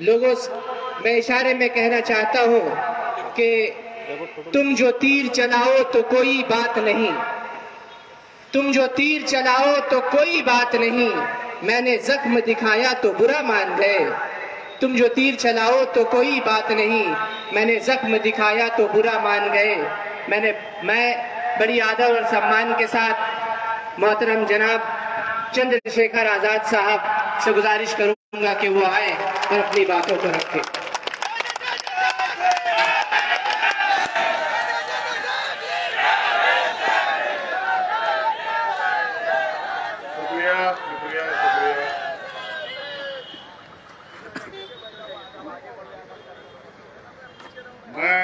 लोगों मैं इशारे में कहना चाहता हूं कि तुम जो तीर चलाओ तो कोई बात नहीं, तुम जो तीर चलाओ तो कोई बात नहीं, मैंने जख्म दिखाया तो बुरा मान गए। तुम जो तीर चलाओ तो कोई बात नहीं, मैंने जख्म दिखाया तो बुरा मान गए। मैं बड़ी आदर और सम्मान के साथ मोहतरम जनाब चंद्रशेखर आजाद साहब से गुजारिश करूंगा कि वो आए और अपनी बातों को रखें। मैं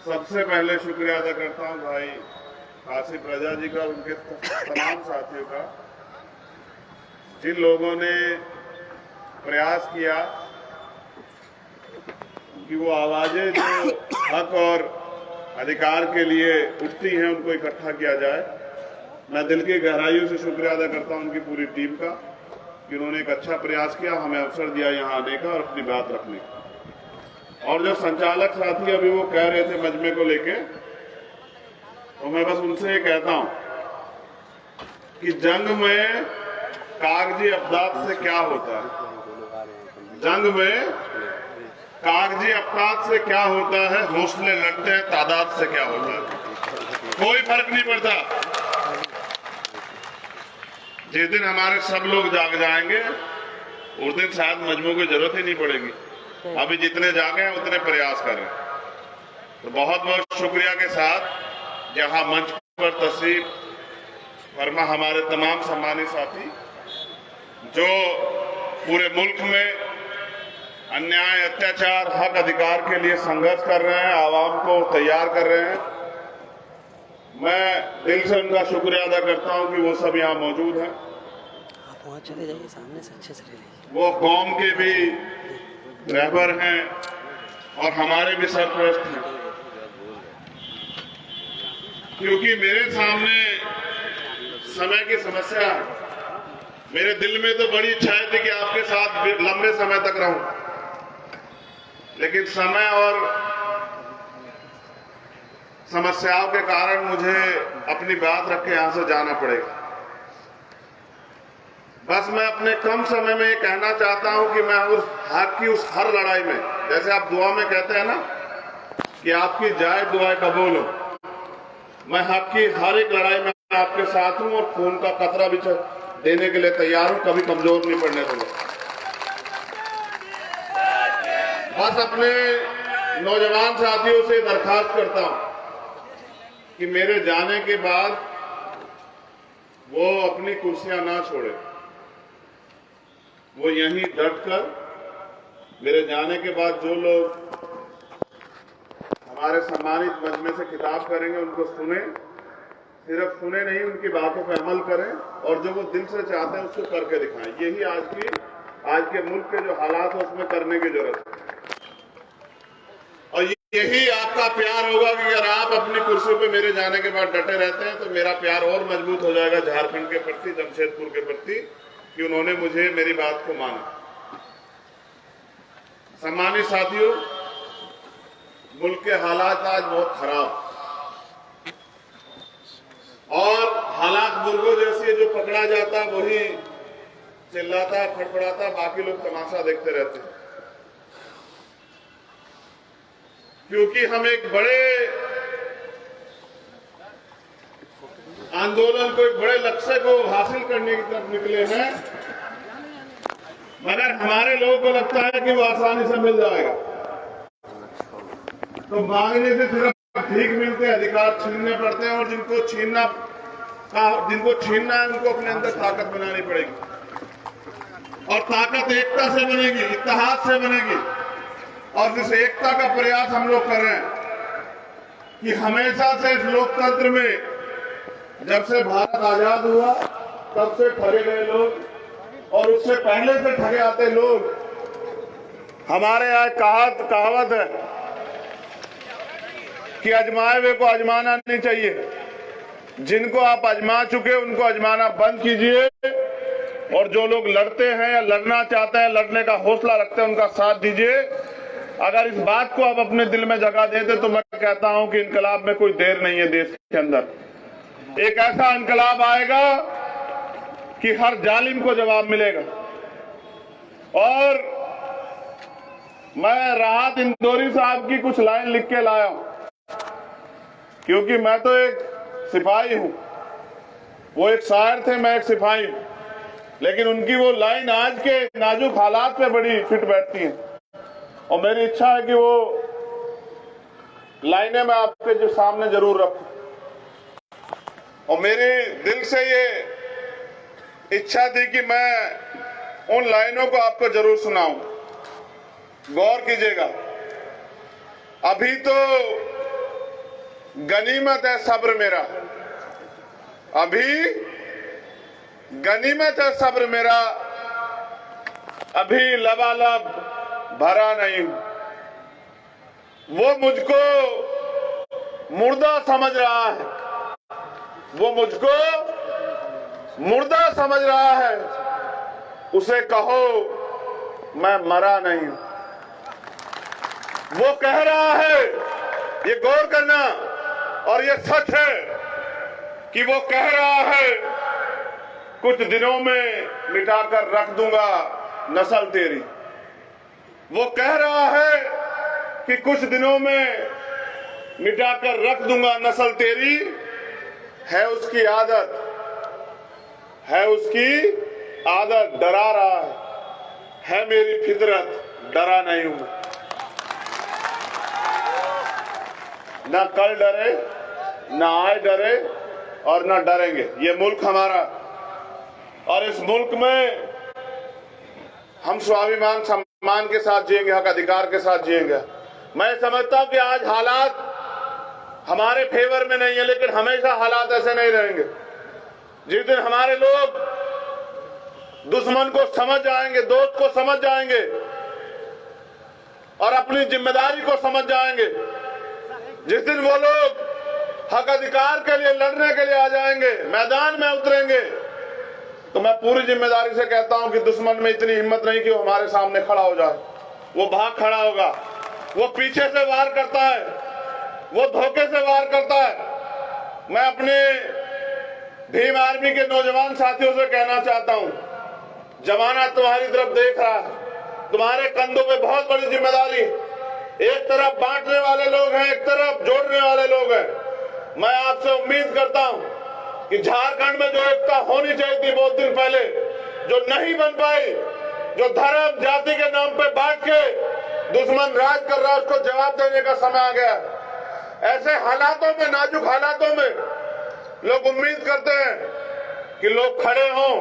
सबसे पहले शुक्रिया अदा करता हूं भाई आसिफ रजा जी का, उनके तमाम साथियों का, जिन लोगों ने प्रयास किया कि वो आवाजें जो हक और अधिकार के लिए उठती हैं उनको इकट्ठा किया जाए। मैं दिल की गहराइयों से शुक्रिया अदा करता हूं उनकी पूरी टीम का कि उन्होंने एक अच्छा प्रयास किया, हमें अवसर दिया यहाँ आने का और अपनी बात रखने का। और जो संचालक साथी अभी वो कह रहे थे मजमे को लेके, तो मैं बस उनसे ये कहता हूं कि जंग में कागजी अफदाद से क्या होता है, जंग में कागजी अफदाद से क्या होता है, हौसले लड़ते हैं तादाद से क्या होता है, कोई फर्क नहीं पड़ता। जिस दिन हमारे सब लोग जाग जाएंगे उस दिन शायद मजमू की जरूरत ही नहीं पड़ेगी। अभी जितने जागे हैं उतने प्रयास कर रहे हैं। तो बहुत बहुत शुक्रिया के साथ जहां मंच पर तशरीफ फरमा हमारे तमाम सम्मानित साथी जो पूरे मुल्क में अन्याय, अत्याचार, हक अधिकार के लिए संघर्ष कर रहे हैं, आवाम को तैयार कर रहे हैं, मैं दिल से उनका शुक्रिया अदा करता हूं कि वो सब यहाँ मौजूद हैं। आप वहाँ चले जाइए, सामने से अच्छे से ले लीजिए। वो कौम के भी रहबर हैं और हमारे भी सरपरस्त हैं, क्योंकि मेरे सामने समय की समस्या है। मेरे दिल में तो बड़ी इच्छा थी कि आपके साथ लंबे समय तक रहूं, लेकिन समय और समस्याओं के कारण मुझे अपनी बात रख के यहां से जाना पड़ेगा। बस मैं अपने कम समय में ये कहना चाहता हूं कि मैं उस हक की उस हर लड़ाई में, जैसे आप दुआ में कहते हैं ना कि आपकी जाए दुआएं कबूल हो, मैं हक की हर एक लड़ाई में आपके साथ हूं और खून का कतरा भी देने के लिए तैयार हूं, कभी कमजोर नहीं पड़ने दूंगा। बस अपने नौजवान साथियों से दरखास्त करता हूं कि मेरे जाने के बाद वो अपनी कुर्सियां ना छोड़े, वो यहीं डटकर मेरे जाने के बाद जो लोग हमारे सम्मानित मजमे से खिताब करेंगे उनको सुने, सिर्फ सुने नहीं, उनकी बातों पर अमल करें और जो वो दिल से चाहते हैं उसको करके दिखाएं। यही आज के मुल्क के जो हालात है उसमें करने की जरूरत है। और यही आपका प्यार होगा कि अगर आप अपनी कुर्सियों पे मेरे जाने के बाद डटे रहते हैं तो मेरा प्यार और मजबूत हो जाएगा झारखंड के प्रति, जमशेदपुर के प्रति, कि उन्होंने मुझे मेरी बात को माना। सम्मानित साथियों, मुल्क के हालात आज बहुत खराब और हालात मुर्गों जैसे जो पकड़ा जाता वही चिल्लाता, फड़फड़ाता, बाकी लोग तमाशा देखते रहते हैं। क्योंकि हम एक बड़े आंदोलन को, एक बड़े लक्ष्य को हासिल करने की तरफ निकले हैं, मगर हमारे लोगों को लगता है कि वो आसानी से मिल जाएगा। तो मांगने से सिर्फ भीख मिलते हैं, अधिकार छीनने पड़ते हैं और जिनको छीनना है उनको अपने अंदर ताकत बनानी पड़ेगी और ताकत एकता से बनेगी, इत्तेहाद से बनेगी। और जिस एकता का प्रयास हम लोग कर रहे हैं कि हमेशा से इस लोकतंत्र में, जब से भारत आजाद हुआ तब से ठगे गए लोग और उससे पहले से ठगे आते लोग, हमारे यहाँ कहावत है कि आजमाए हुए को आजमाना नहीं चाहिए। जिनको आप आजमा चुके उनको आजमाना बंद कीजिए और जो लोग लड़ते हैं या लड़ना चाहते हैं, लड़ने का हौसला रखते हैं, उनका साथ दीजिए। अगर इस बात को आप अपने दिल में जगह देते तो मैं कहता हूं कि इनकलाब में कोई देर नहीं है। देश के अंदर एक ऐसा इनकलाब आएगा कि हर जालिम को जवाब मिलेगा। और मैं राहत इंदौरी साहब की कुछ लाइन लिख के लाया हूं, क्योंकि मैं तो एक सिपाही हूं, वो एक शायर थे, मैं एक सिपाही हूं, लेकिन उनकी वो लाइन आज के नाजुक हालात पे बड़ी फिट बैठती है। और मेरी इच्छा है कि वो लाइनें मैं आपके जो सामने जरूर रखूं। और मेरे दिल से ये इच्छा थी कि मैं उन लाइनों को आपको जरूर सुनाऊं। गौर कीजिएगा। अभी तो गनीमत है सब्र मेरा, अभी गनीमत है सब्र मेरा, अभी लबालब भरा नहीं। वो मुझको मुर्दा समझ रहा है, वो मुझको मुर्दा समझ रहा है, उसे कहो मैं मरा नहीं। वो कह रहा है, ये गौर करना, और ये सच है कि वो कह रहा है कुछ दिनों में मिटाकर रख दूंगा नस्ल तेरी। वो कह रहा है कि कुछ दिनों में मिटाकर रख दूंगा नस्ल तेरी। है उसकी आदत, है उसकी आदत, डरा रहा है मेरी फितरत, डरा नहीं हूं। ना कल डरे, ना आज डरे, और ना डरेंगे। ये मुल्क हमारा, और इस मुल्क में हम स्वाभिमान सम्मान के साथ जिएंगे, हक अधिकार के साथ जिएंगे। मैं समझता हूं कि आज हालात हमारे फेवर में नहीं है, लेकिन हमेशा हालात ऐसे नहीं रहेंगे। जिस दिन हमारे लोग दुश्मन को समझ जाएंगे, दोस्त को समझ जाएंगे, और अपनी जिम्मेदारी को समझ जाएंगे, जिस दिन वो लोग हक अधिकार के लिए लड़ने के लिए आ जाएंगे, मैदान में उतरेंगे, तो मैं पूरी जिम्मेदारी से कहता हूं कि दुश्मन में इतनी हिम्मत नहीं कि वो हमारे सामने खड़ा हो जाए। वो भाग खड़ा होगा, वो पीछे से वार करता है, वो धोखे से वार करता है। मैं अपने भीम आर्मी के नौजवान साथियों से कहना चाहता हूं, जमाना तुम्हारी तरफ देख रहा है, तुम्हारे कंधों पे बहुत बड़ी जिम्मेदारी। एक तरफ बांटने वाले लोग हैं, एक तरफ जोड़ने वाले लोग हैं। मैं आपसे उम्मीद करता हूं कि झारखंड में जो एकता होनी चाहिए थी बहुत दिन पहले, जो नहीं बन पाई, जो धर्म जाति के नाम पे बांट के दुश्मन राज कर रहा है, उसको जवाब देने का समय आ गया। ऐसे हालातों में, नाजुक हालातों में लोग उम्मीद करते हैं कि लोग खड़े हों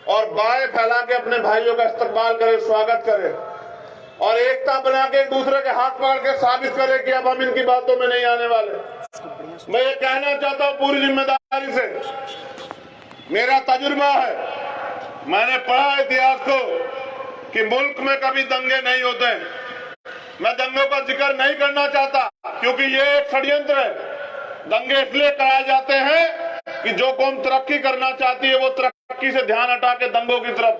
और बाएं फैला के अपने भाइयों का इस्तकबाल करें, स्वागत करें, और एकता बना के एक दूसरे के हाथ पकड़ के साबित करें कि अब हम इनकी बातों में नहीं आने वाले। मैं ये कहना चाहता हूं पूरी जिम्मेदारी से, मेरा तजुर्बा है, मैंने पढ़ा इतिहास को कि मुल्क में कभी दंगे नहीं होते। मैं दंगों का जिक्र नहीं करना चाहता, क्योंकि ये एक षड्यंत्र है। दंगे इसलिए कराए जाते हैं कि जो कौम तरक्की करना चाहती है वो तरक्की से ध्यान हटा के दंगों की तरफ,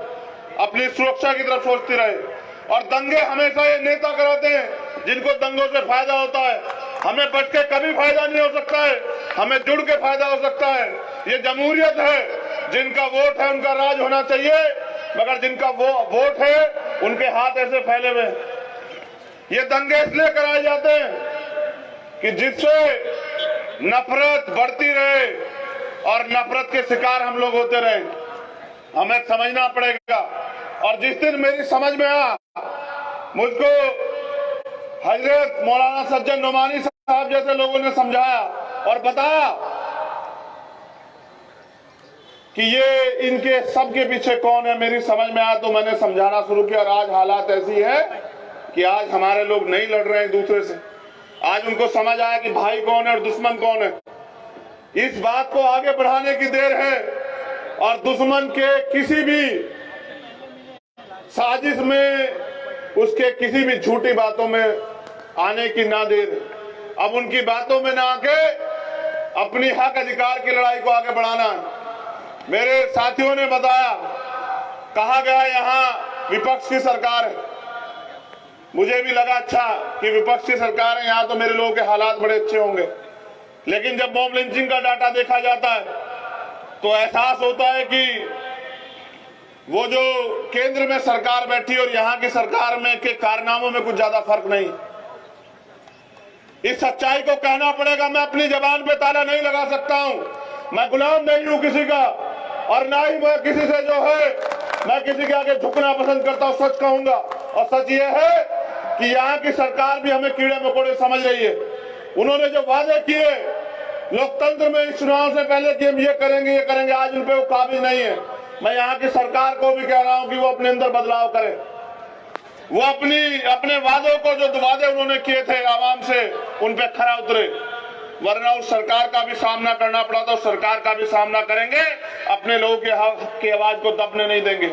अपनी सुरक्षा की तरफ सोचती रहे। और दंगे हमेशा ये नेता कराते हैं जिनको दंगों से फायदा होता है। हमें बच के कभी फायदा नहीं हो सकता है, हमें जुड़ के फायदा हो सकता है। ये जमहूरियत है, जिनका वोट है उनका राज होना चाहिए, मगर जिनका वो वोट है उनके हाथ ऐसे फैले हुए। ये दंगे इसलिए कराए जाते हैं कि जिससे नफरत बढ़ती रहे और नफरत के शिकार हम लोग होते रहे। हमें समझना पड़ेगा। और जिस दिन मेरी समझ में आया, मुझको हजरत मौलाना सज्जन नोमानी साहब जैसे लोगों ने समझाया और बताया कि ये इनके सबके पीछे कौन है, मेरी समझ में आया तो मैंने समझाना शुरू किया। और आज हालात ऐसी है कि आज हमारे लोग नहीं लड़ रहे हैं एक दूसरे से। आज उनको समझ आया कि भाई कौन है और दुश्मन कौन है। इस बात को आगे बढ़ाने की देर है, और दुश्मन के किसी भी साजिश में, उसके किसी भी झूठी बातों में आने की ना देर। अब उनकी बातों में ना आके अपनी हक अधिकार की लड़ाई को आगे बढ़ाना है। मेरे साथियों ने बताया, कहा गया यहाँ विपक्ष की सरकार है। मुझे भी लगा अच्छा कि विपक्ष की सरकार है, यहाँ तो मेरे लोगों के हालात बड़े अच्छे होंगे। लेकिन जब मॉब लिंचिंग का डाटा देखा जाता है तो एहसास होता है कि वो जो केंद्र में सरकार बैठी और यहाँ की सरकार में के कारनामों में कुछ ज्यादा फर्क नहीं। इस सच्चाई को कहना पड़ेगा। मैं अपनी जबान पे ताला नहीं लगा सकता हूं। मैं गुलाम नहीं हूं किसी का, और ना ही मैं किसी से जो है मैं किसी के आगे झुकना पसंद करता हूं। सच कहूंगा, और सच ये है कि यहाँ की सरकार भी हमें कीड़े मकोड़े समझ रही है। उन्होंने जो वादे किए लोकतंत्र में इस चुनाव से पहले कि हम ये करेंगे, आज उन पे वो काबिज नहीं है। मैं यहाँ की सरकार को भी कह रहा हूं कि वो अपने अंदर बदलाव करे। वो अपने वादों को, जो वादे उन्होंने किए थे आवाम से, उन पे खरा उतरे, वरना उस सरकार का भी सामना करना पड़ा था। उस सरकार का भी सामना करेंगे, अपने लोगों के हक की आवाज को दबने नहीं देंगे।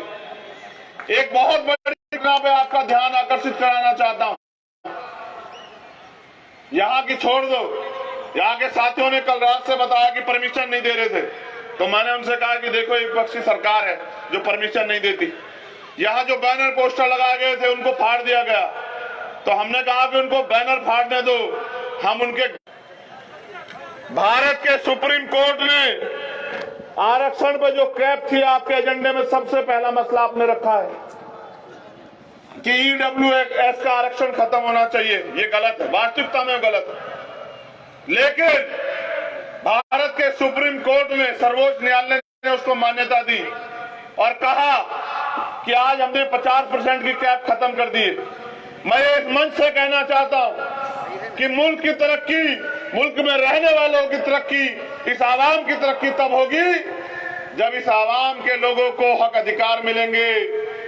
एक बहुत बड़ी घटना पे आपका ध्यान आकर्षित कराना चाहता हूं। यहाँ की छोड़ दो, यहाँ के साथियों ने कल रात से बताया कि परमिशन नहीं दे रहे थे, तो मैंने उनसे कहा कि देखो एक विपक्ष की सरकार है जो परमिशन नहीं देती। यहाँ जो बैनर पोस्टर लगाए गए थे उनको फाड़ दिया गया, तो हमने कहा कि उनको बैनर फाड़ने दो। हम उनके भारत के सुप्रीम कोर्ट ने आरक्षण पर जो कैप थी, आपके एजेंडे में सबसे पहला मसला आपने रखा है कि ईडब्ल्यूएस का आरक्षण खत्म होना चाहिए। ये गलत है, वास्तविकता में गलत है। लेकिन भारत के सुप्रीम कोर्ट ने, सर्वोच्च न्यायालय ने उसको मान्यता दी और कहा कि आज हमने 50% की कैप खत्म कर दी है। मैं इस मंच से कहना चाहता हूं कि मुल्क की तरक्की, मुल्क में रहने वालों की तरक्की, इस आवाम की तरक्की तब होगी जब इस आवाम के लोगों को हक अधिकार मिलेंगे,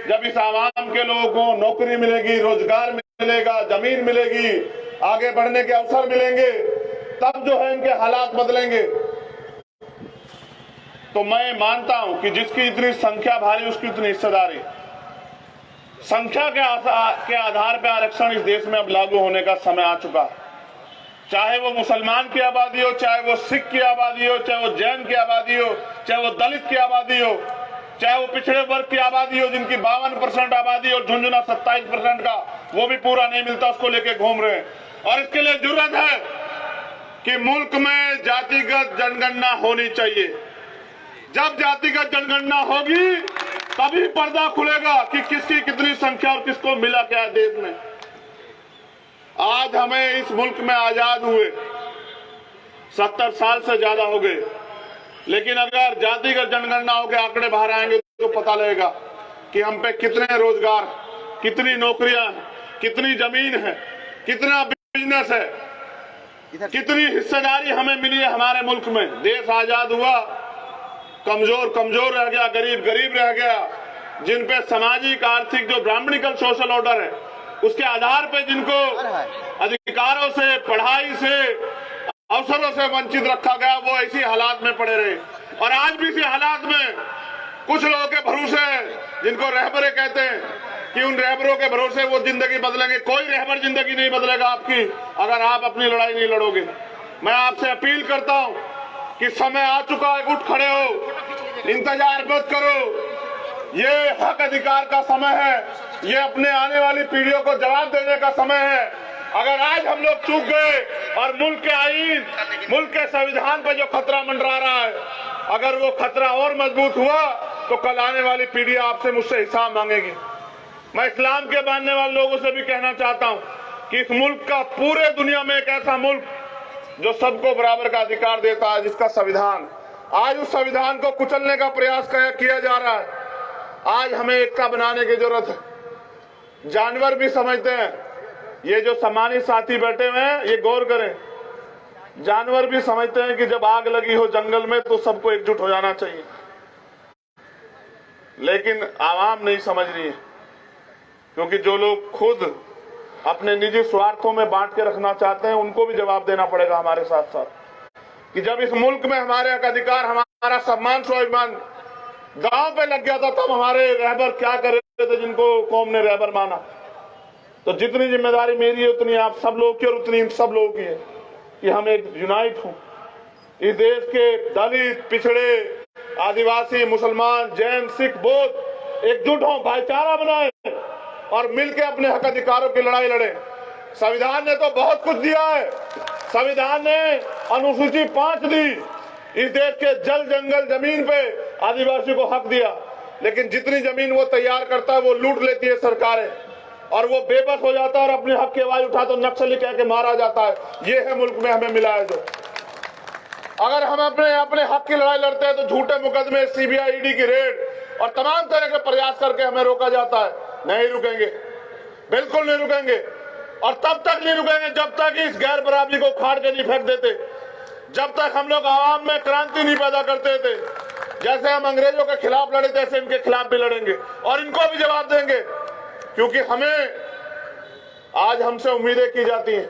जब इस आवाम के लोगों को नौकरी मिलेगी, रोजगार मिलेगा, जमीन मिलेगी, आगे बढ़ने के अवसर मिलेंगे, तब जो है इनके हालात बदलेंगे। तो मैं मानता हूं कि जिसकी इतनी संख्या भारी उसकी इतनी हिस्सेदारी। संख्या के आधार पर आरक्षण इस देश में अब लागू होने का समय आ चुका है। चाहे वो मुसलमान की आबादी हो, चाहे वो सिख की आबादी हो, चाहे वो जैन की आबादी हो, चाहे वो दलित की आबादी हो, चाहे वो पिछड़े वर्ग की आबादी हो जिनकी 52% आबादी और झुंझुना 27% का वो भी पूरा नहीं मिलता, उसको लेके घूम रहे हैं। और इसके लिए जरूरत है कि मुल्क में जातिगत जनगणना होनी चाहिए। जब जातिगत जनगणना होगी तभी पर्दा खुलेगा कि किसकी कितनी संख्या और किसको मिला क्या देश में। आज हमें इस मुल्क में आजाद हुए 70 साल से ज्यादा हो गए, लेकिन अगर जातिगत जनगणना हो के आंकड़े बाहर आएंगे तो पता लगेगा कि हम पे कितने रोजगार, कितनी नौकरियां, कितनी जमीन है, कितना बिजनेस है, कितनी हिस्सेदारी हमें मिली है हमारे मुल्क में। देश आजाद हुआ, कमजोर कमजोर रह गया, गरीब गरीब रह गया। जिन पे सामाजिक आर्थिक जो ब्राह्मणिकल सोशल ऑर्डर है उसके आधार पे जिनको अधिकारों से, पढ़ाई से, अवसरों से वंचित रखा गया, वो ऐसी हालात में पड़े रहे। और आज भी इसी हालात में कुछ लोगों के भरोसे, जिनको रहबरे कहते हैं, कि उन रहबरों के भरोसे वो जिंदगी बदलेंगे। कोई रहबर जिंदगी नहीं बदलेगा आपकी अगर आप अपनी लड़ाई नहीं लड़ोगे। मैं आपसे अपील करता हूं कि समय आ चुका है, उठ खड़े हो, इंतजार मत करो। ये हक अधिकार का समय है, ये अपने आने वाली पीढ़ियों को जवाब देने का समय है। अगर आज हम लोग चूक गए और मुल्क के आईन, मुल्क के संविधान पर जो खतरा मंडरा रहा है, अगर वो खतरा और मजबूत हुआ तो कल आने वाली पीढ़ी आपसे, मुझसे हिसाब मांगेगी। मैं इस्लाम के मानने वाले लोगों से भी कहना चाहता हूं कि इस मुल्क का, पूरे दुनिया में एक ऐसा मुल्क जो सबको बराबर का अधिकार देता है, जिसका संविधान, आज उस संविधान को कुचलने का प्रयास किया जा रहा है। आज हमें एकता बनाने की जरूरत है। जानवर भी समझते हैं, ये जो सम्मानित साथी बैठे हुए हैं ये गौर करें, जानवर भी समझते हैं कि जब आग लगी हो जंगल में तो सबको एकजुट हो जाना चाहिए, लेकिन आवाम नहीं समझ रही है। क्योंकि जो लोग खुद अपने निजी स्वार्थों में बांट के रखना चाहते हैं उनको भी जवाब देना पड़ेगा हमारे साथ साथ, कि जब इस मुल्क में हमारे हक अधिकार, हमारा सम्मान, स्वाभिमान गांव पे लग गया था, तब हमारे रहबर क्या कर रहे थे जिनको कौम ने रहबर माना। तो जितनी जिम्मेदारी मेरी है उतनी आप सब लोग की और उतनी सब लोगों की है कि हम एक यूनाइट हों। इस देश के दलित, पिछड़े, आदिवासी, मुसलमान, जैन, सिख, बौद्ध एकजुट हों, भाईचारा बनाएं और मिलकर अपने हक अधिकारों की लड़ाई लड़ें। संविधान ने तो बहुत कुछ दिया है। संविधान ने अनुसूची 5 दी, इस देश के जल, जंगल, जमीन पे आदिवासी को हक दिया, लेकिन जितनी जमीन वो तैयार करता है वो लूट लेती है सरकारें, और वो बेबस हो जाता है और अपने हक की आवाज उठा तो नक्सली कह के मारा जाता है। ये है मुल्क में हमें मिला है। जो अगर हम अपने हक की लड़ाई लड़ते हैं तो झूठे मुकदमे, सीबीआई, ईडी की रेड और तमाम तरह के प्रयास करके हमें रोका जाता है। नहीं रुकेंगे, बिल्कुल नहीं रुकेंगे, और तब तक नहीं रुकेंगे जब तक इस गैर बराबरी को उखाड़ के नहीं फेंक देते, जब तक हम लोग आवाम में क्रांति नहीं पैदा करते थे। जैसे हम अंग्रेजों के खिलाफ लड़े तैसे इनके खिलाफ भी लड़ेंगे और इनको भी जवाब देंगे, क्योंकि हमें आज हमसे उम्मीदें की जाती हैं,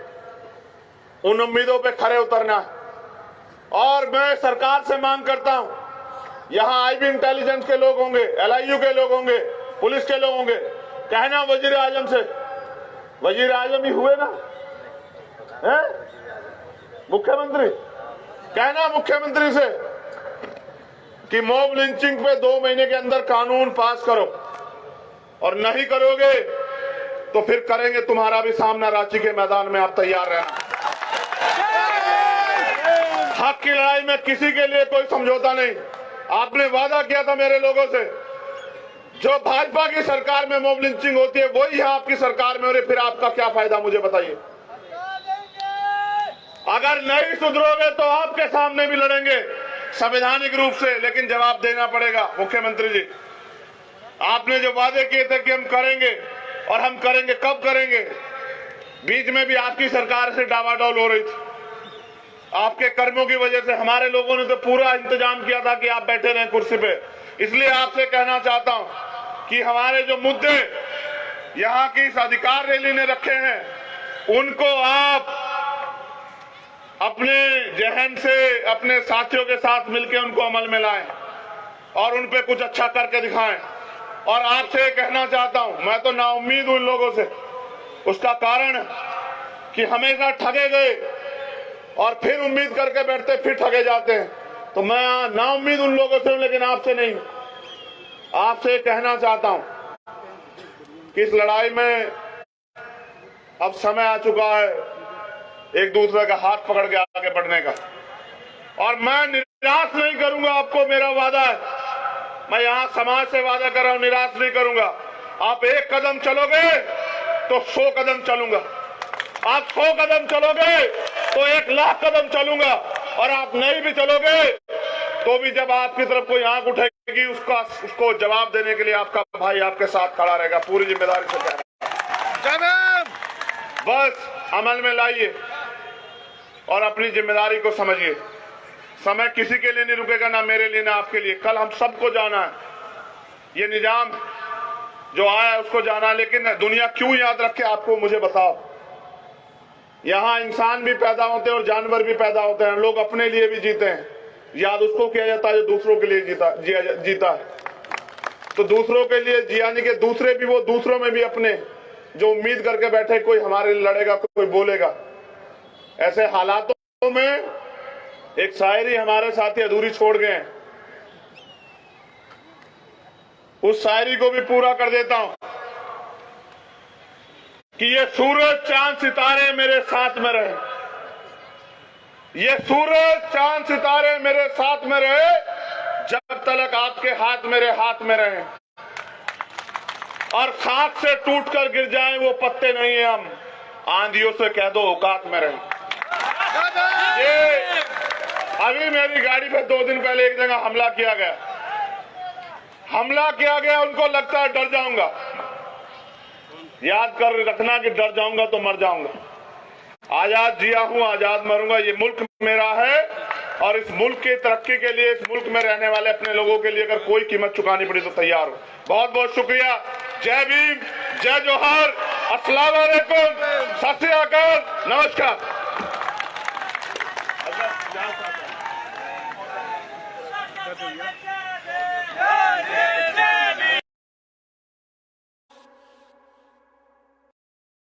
उन उम्मीदों पे खरे उतरना है। और मैं सरकार से मांग करता हूं, यहां आईबी इंटेलिजेंस के लोग होंगे, LIU के लोग होंगे, पुलिस के लोग होंगे, कहना वजीर आजम से, वजीर आजम ही हुए ना, है मुख्यमंत्री, कहना मुख्यमंत्री से कि मॉब लिंचिंग पे 2 महीने के अंदर कानून पास करो, और नहीं करोगे तो फिर करेंगे तुम्हारा भी सामना रांची के मैदान में। आप तैयार रहना। हक की लड़ाई में किसी के लिए कोई समझौता नहीं। आपने वादा किया था मेरे लोगों से, जो भाजपा की सरकार में मॉब लिंचिंग होती है वही है आपकी सरकार में हो रही, फिर आपका क्या फायदा मुझे बताइए। अगर नहीं सुधरोगे तो आपके सामने भी लड़ेंगे संवैधानिक रूप से, लेकिन जवाब देना पड़ेगा। मुख्यमंत्री जी, आपने जो वादे किए थे कि हम करेंगे, और हम करेंगे, कब करेंगे? बीच में भी आपकी सरकार से डावाडोल हो रही थी, आपके कर्मों की वजह से। हमारे लोगों ने तो पूरा इंतजाम किया था कि आप बैठे रहें कुर्सी पे। इसलिए आपसे कहना चाहता हूं कि हमारे जो मुद्दे यहां की इस अधिकार रैली ने रखे हैं, उनको आप अपने जहन से अपने साथियों के साथ मिलकर उनको अमल में लाएं और उन पे कुछ अच्छा करके दिखाएं। और आपसे कहना चाहता हूं, मैं तो नाउम्मीद हूं इन लोगों से। उसका कारण कि हमेशा ठगे गए और फिर उम्मीद करके बैठते, फिर ठगे जाते हैं। तो मैं नाउम्मीद उन लोगों से हूं, लेकिन आपसे नहीं। आपसे कहना चाहता हूं कि इस लड़ाई में अब समय आ चुका है एक दूसरे का हाथ पकड़ के आगे बढ़ने का, और मैं निराश नहीं करूंगा। आपको मेरा वादा है, मैं यहां समाज से वादा कर रहा हूं, निराश नहीं करूंगा। आप 1 कदम चलोगे तो 100 कदम चलूंगा, आप 100 कदम चलोगे तो 1 लाख कदम चलूंगा, और आप नहीं भी चलोगे तो भी जब आपकी तरफ कोई आंख उठेगी उसको जवाब देने के लिए आपका भाई आपके साथ खड़ा रहेगा। पूरी जिम्मेदारी से कह रहा हूं, बस अमल में लाइए और अपनी जिम्मेदारी को समझिए। समय किसी के लिए नहीं रुकेगा, ना मेरे लिए, ना आपके लिए। कल हम सबको जाना है, ये निजाम जो आया है उसको जाना है, लेकिन दुनिया क्यों याद रखे आपको मुझे बताओ। यहाँ इंसान भी पैदा होते हैं और जानवर भी पैदा होते हैं, लोग अपने लिए भी जीते हैं। याद उसको किया जाता है जो दूसरों के लिए जीता है। तो दूसरों के लिए जियाने के दूसरे भी, वो दूसरों में भी अपने जो उम्मीद करके बैठे कोई हमारे लिए लड़ेगा, कोई बोलेगा। ऐसे हालातों में एक शायरी हमारे साथी अधूरी छोड़ गए हैं, उस शायरी को भी पूरा कर देता हूं कि ये सूरज चांद सितारे मेरे साथ में रहे, ये सूरज चांद सितारे मेरे साथ में रहे, जब तक आपके हाथ मेरे हाथ में रहे, और खाक से टूटकर गिर जाएं वो पत्ते नहीं है हम, आंधियों से कह दो औकात में रहे। ये अभी मेरी गाड़ी पे 2 दिन पहले एक जगह हमला किया गया, उनको लगता है डर जाऊंगा। याद कर रखना कि डर जाऊंगा तो मर जाऊंगा। आजाद जिया हूं, आजाद मरूंगा। ये मुल्क मेरा है, और इस मुल्क की तरक्की के लिए, इस मुल्क में रहने वाले अपने लोगों के लिए अगर कोई कीमत चुकानी पड़ी तो तैयार हूं। बहुत बहुत शुक्रिया। जय भीम, जय जोहार, अस्सलाम वालेकुम, सत श्री अकाल, नमस्कार।